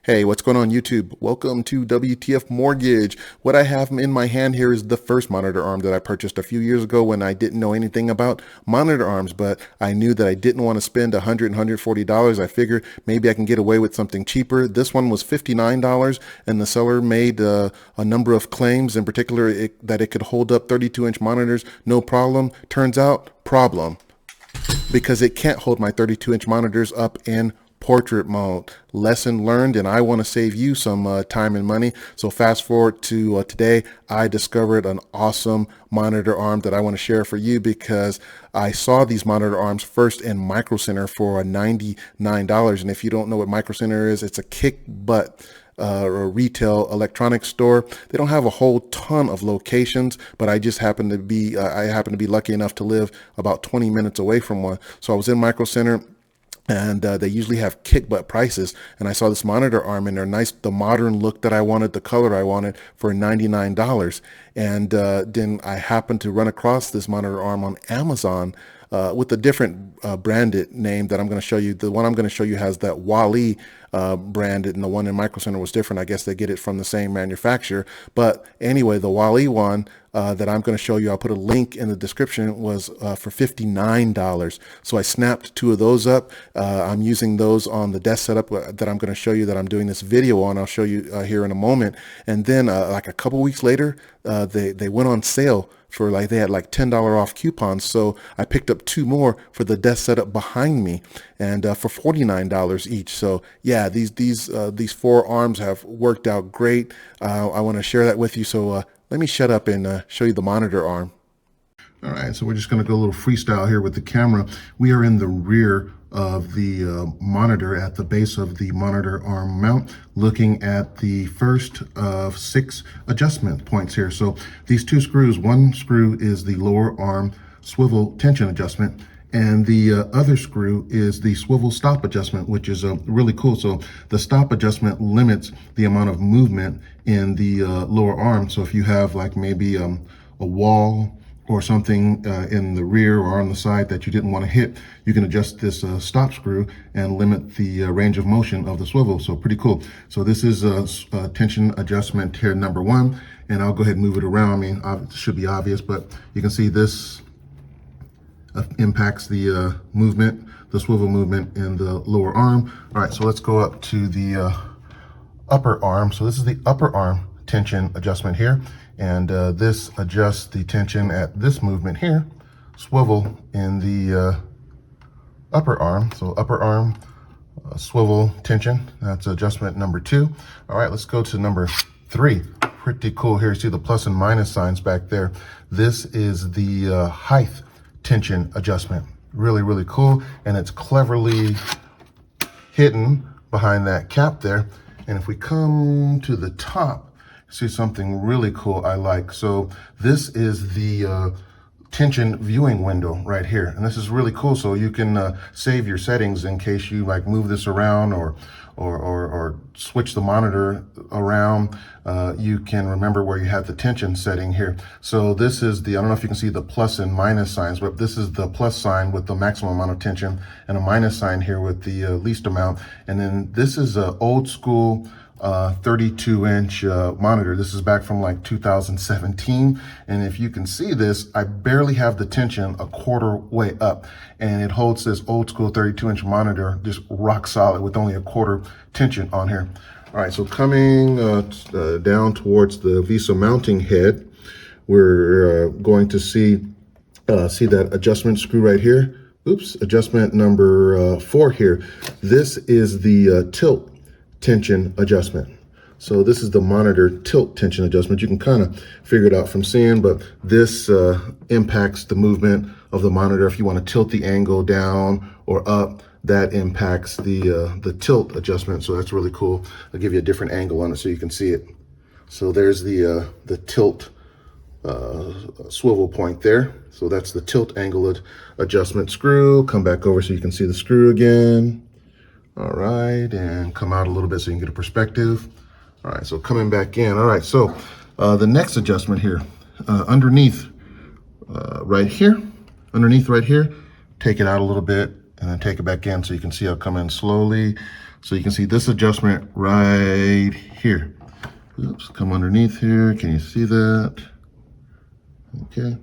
Hey, what's going on YouTube? Welcome to WTF Mortgage. What I have in my hand here is the first monitor arm that I purchased a few years ago when I didn't know anything about monitor arms, but I knew that I didn't want to spend $100 and $140. I figured maybe I can get away with something cheaper. This one was $59 and the seller made a number of claims, in particular that it could hold up 32-inch monitors, no problem. Turns out, problem, because it can't hold my 32-inch monitors up in portrait mode. Lesson learned, and I want to save you some time and money. So fast forward to today, I discovered an awesome monitor arm that I want to share for you because I saw these monitor arms first in Micro Center for $99. And if you don't know what Micro Center is, it's a kick butt a retail electronics store. They don't have a whole ton of locations, but I just happen to be lucky enough to live about 20 minutes away from one. So I was in Micro Center, and they usually have kick butt prices. And I saw this monitor arm, and they're nice, the modern look that I wanted, the color I wanted, for $99. And then I happened to run across this monitor arm on Amazon with a different branded name that I'm going to show you. The one I'm going to show you has that Wally branded, and the one in Micro Center was different. I guess they get it from the same manufacturer. But anyway, the Wally one that I'm going to show you, I'll put a link in the description, was for $59. So I snapped two of those up. I'm using those on the desk setup that I'm going to show you, that I'm doing this video on. I'll show you here in a moment. And then like a couple weeks later, they went on sale for they had like $10 off coupons. So I picked up two more for the desk setup behind me, and for $49 each. So yeah, these four arms have worked out great. I want to share that with you. So let me shut up and show you the monitor arm. All right, so we're just going to go a little freestyle here with the camera. We are in the rear of the monitor at the base of the monitor arm mount, looking at the first of 6 adjustment points here. So these two screws, one screw is the lower arm swivel tension adjustment, and the other screw is the swivel stop adjustment, which is really cool. So the stop adjustment limits the amount of movement in the lower arm. So if you have like maybe a wall or something in the rear or on the side that you didn't want to hit, you can adjust this stop screw and limit the range of motion of the swivel. So pretty cool. So this is tension adjustment here number 1, and I'll go ahead and move it around. I mean, it should be obvious, but you can see this impacts the movement, the swivel movement in the lower arm. All right, so let's go up to the upper arm. So this is the upper arm tension adjustment here, and this adjusts the tension at this movement here, swivel in the upper arm. So upper arm swivel tension, that's adjustment number 2. All right, let's go to number 3. Pretty cool here. See the plus and minus signs back there. This is the height tension adjustment. Really, really cool, and it's cleverly hidden behind that cap there. And if we come to the top, see something really cool I like. So this is the tension viewing window right here, and this is really cool. So you can save your settings in case you like move this around or switch the monitor around. You can remember where you had the tension setting here. So this is the, I don't know if you can see the plus and minus signs, but this is the plus sign with the maximum amount of tension and a minus sign here with the least amount. And then this is a old school 32-inch monitor. This is back from like 2017, and if you can see this, I barely have the tension a quarter way up, and it holds this old school 32-inch monitor just rock solid with only a quarter tension on here. All right, so coming down towards the VESA mounting head, we're going to see that adjustment screw right here. Oops, adjustment number 4 here. This is the tilt tension adjustment. So this is the monitor tilt tension adjustment. You can kind of figure it out from seeing, but this impacts the movement of the monitor. If you want to tilt the angle down or up, that impacts the tilt adjustment. So that's really cool. I'll give you a different angle on it so you can see it. So there's the tilt swivel point there. So that's the tilt angle adjustment screw. Come back over so you can see the screw again. All right, and come out a little bit so you can get a perspective. All right, so coming back in. All right, so the next adjustment here, underneath right here, take it out a little bit and then take it back in so you can see how it come in slowly. So you can see this adjustment right here. Oops, come underneath here. Can you see that? Okay,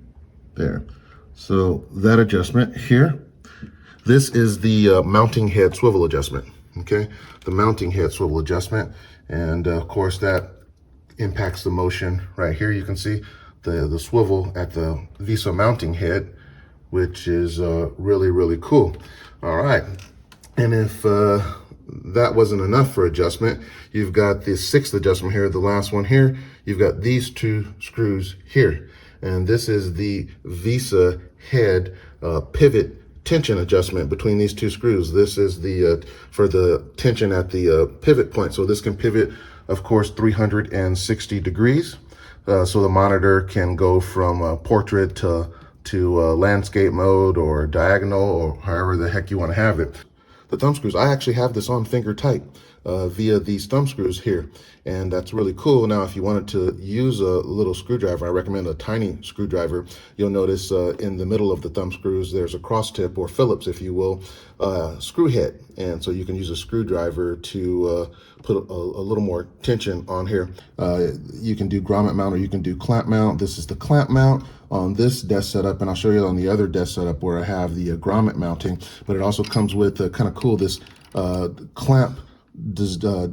there. So that adjustment here, this is the mounting head swivel adjustment, okay? The mounting head swivel adjustment. And of course that impacts the motion right here. You can see the swivel at the VESA mounting head, which is really, really cool. All right, and if that wasn't enough for adjustment, you've got the sixth adjustment here, the last one here. You've got these two screws here, and this is the VESA head pivot tension adjustment between these two screws. This is the for the tension at the pivot point. So this can pivot, of course, 360 degrees. So the monitor can go from portrait to landscape mode or diagonal or however the heck you want to have it. The thumb screws, I actually have this on finger tight via these thumb screws here, and that's really cool. Now, if you wanted to use a little screwdriver, I recommend a tiny screwdriver. You'll notice in the middle of the thumb screws, there's a cross tip, or Phillips, if you will, screw head. And so you can use a screwdriver to put a little more tension on here. You can do grommet mount or you can do clamp mount. This is the clamp mount on this desk setup, and I'll show you on the other desk setup where I have the grommet mounting, but it also comes with kind of cool, this clamp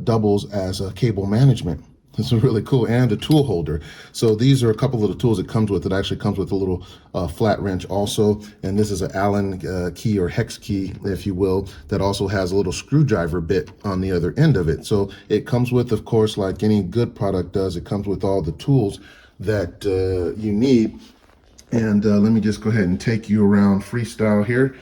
doubles as a cable management. This is really cool, and a tool holder. So these are a couple of the tools it comes with. It actually comes with a little flat wrench also, and this is an Allen key or hex key, if you will, that also has a little screwdriver bit on the other end of it. So it comes with, of course, like any good product does, it comes with all the tools that you need. And let me just go ahead and take you around freestyle here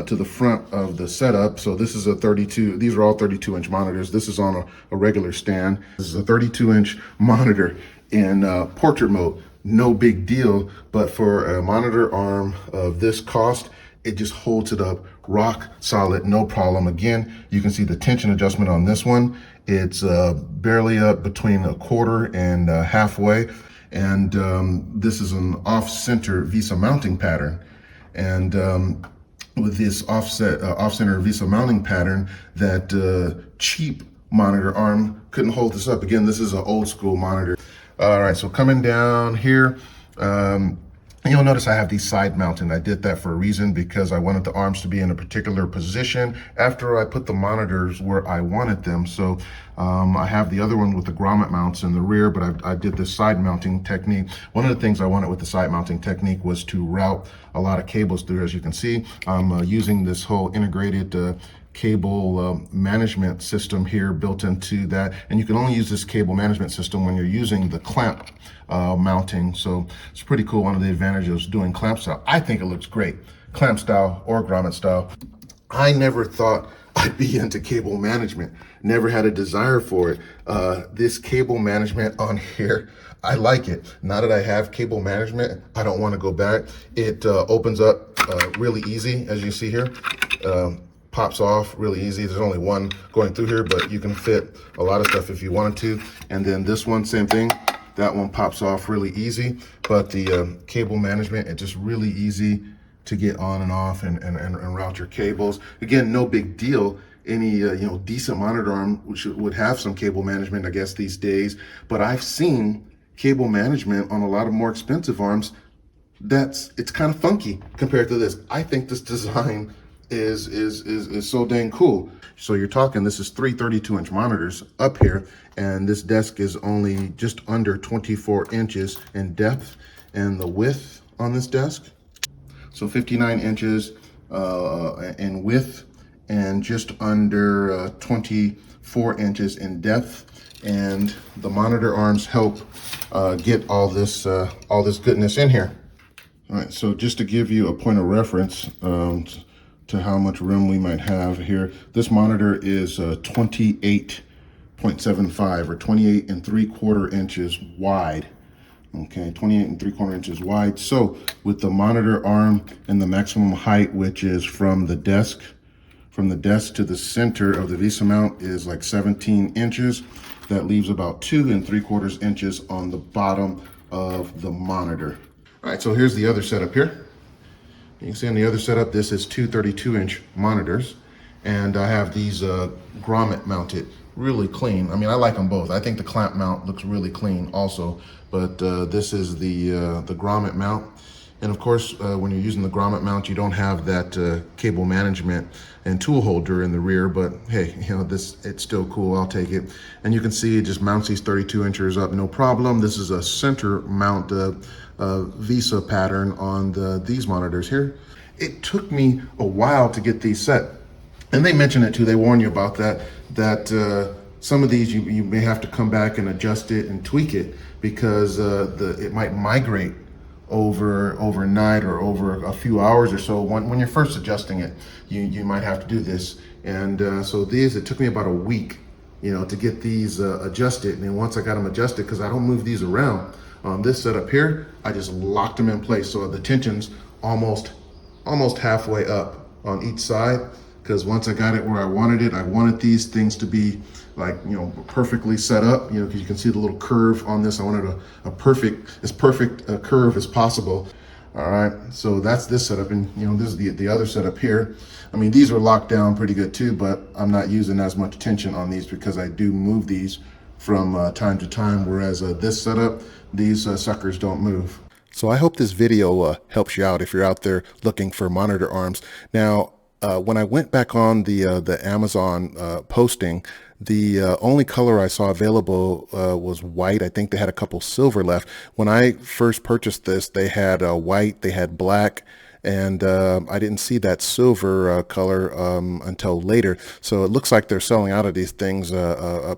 to the front of the setup. So this is a 32, these are all 32-inch monitors. This is on a regular stand. This is a 32-inch monitor in portrait mode. No big deal, but for a monitor arm of this cost, it just holds it up rock solid, no problem. Again, you can see the tension adjustment on this one. It's barely up between a quarter and halfway. And this is an off-center VESA mounting pattern. And with this off-center VESA mounting pattern, that cheap monitor arm couldn't hold this up. Again, this is an old school monitor. All right, so coming down here, you'll notice I have these side mounted. I did that for a reason, because I wanted the arms to be in a particular position after I put the monitors where I wanted them. So I have the other one with the grommet mounts in the rear, but I did this side mounting technique. One of the things I wanted with the side mounting technique was to route a lot of cables through. As you can see, I'm using this whole integrated cable management system here built into that, and you can only use this cable management system when you're using the clamp mounting. So it's pretty cool. One of the advantages of doing clamp style, I think it looks great, clamp style or grommet style. I never thought I'd be into cable management, never had a desire for it. This cable management on here, I like it. Now that I have cable management, I don't want to go back. It opens up really easy, as you see here. Pops off really easy. There's only one going through here, but you can fit a lot of stuff if you wanted to. And then this one, same thing. That one pops off really easy, but the cable management, it's just really easy to get on and off and route your cables. Again, no big deal. Any decent monitor arm would have some cable management, I guess, these days. But I've seen cable management on a lot of more expensive arms. It's kind of funky compared to this. I think this design is so dang cool. So you're talking, this is three 32-inch monitors up here, and this desk is only just under 24 inches in depth, and the width on this desk, so 59 inches in width and just under 24 inches in depth. And the monitor arms help get all this goodness in here. All right, so just to give you a point of reference to how much room we might have here, this monitor is 28.75 or 28 and 3/4 inches wide. Okay, 28 and 3/4 inches wide. So with the monitor arm and the maximum height, which is from the desk to the center of the VESA mount, is like 17 inches. That leaves about 2 3/4 inches on the bottom of the monitor. All right, so here's the other setup here. You can see on the other setup, this is two 32-inch monitors. and I have these grommet mounted, really clean. I mean, I like them both. I think the clamp mount looks really clean also, but this is the grommet mount. And of course, when you're using the grommet mount, you don't have that cable management and tool holder in the rear, but hey, you know, it's still cool, I'll take it. And you can see it just mounts these 32 inches up, no problem. This is a center mount VESA pattern on these monitors here. It took me a while to get these set. And they mention it too, they warn you about that some of these you may have to come back and adjust it and tweak it because it might migrate overnight or over a few hours or so. When you're first adjusting it, you might have to do this. And so it took me about a week, you know, to get these adjusted. And then once I got them adjusted, because I don't move these around, this setup here, I just locked them in place. So the tension's almost halfway up on each side. Because once I got it where I wanted these things to be like, you know, perfectly set up, you know, because you can see the little curve on this. I wanted as perfect a curve as possible. All right, so that's this setup, and you know, this is the other setup here. I mean, these are locked down pretty good too, but I'm not using as much tension on these because I do move these from time to time, whereas this setup, these suckers don't move. So I hope this video helps you out if you're out there looking for monitor arms. Now, when I went back on the Amazon posting, the only color I saw available was white. I think they had a couple silver left. When I first purchased this, they had white, they had black, and I didn't see that silver color until later. So it looks like they're selling out of these things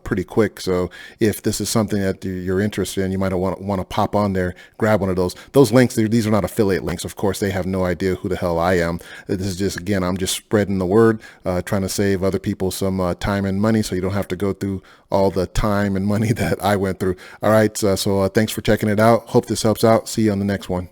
pretty quick. So if this is something that you're interested in, you might want to pop on there, grab one of those. Those links, these are not affiliate links. Of course, they have no idea who the hell I am. This is just, again, I'm just spreading the word, trying to save other people some time and money so you don't have to go through all the time and money that I went through. All right, so thanks for checking it out. Hope this helps out. See you on the next one.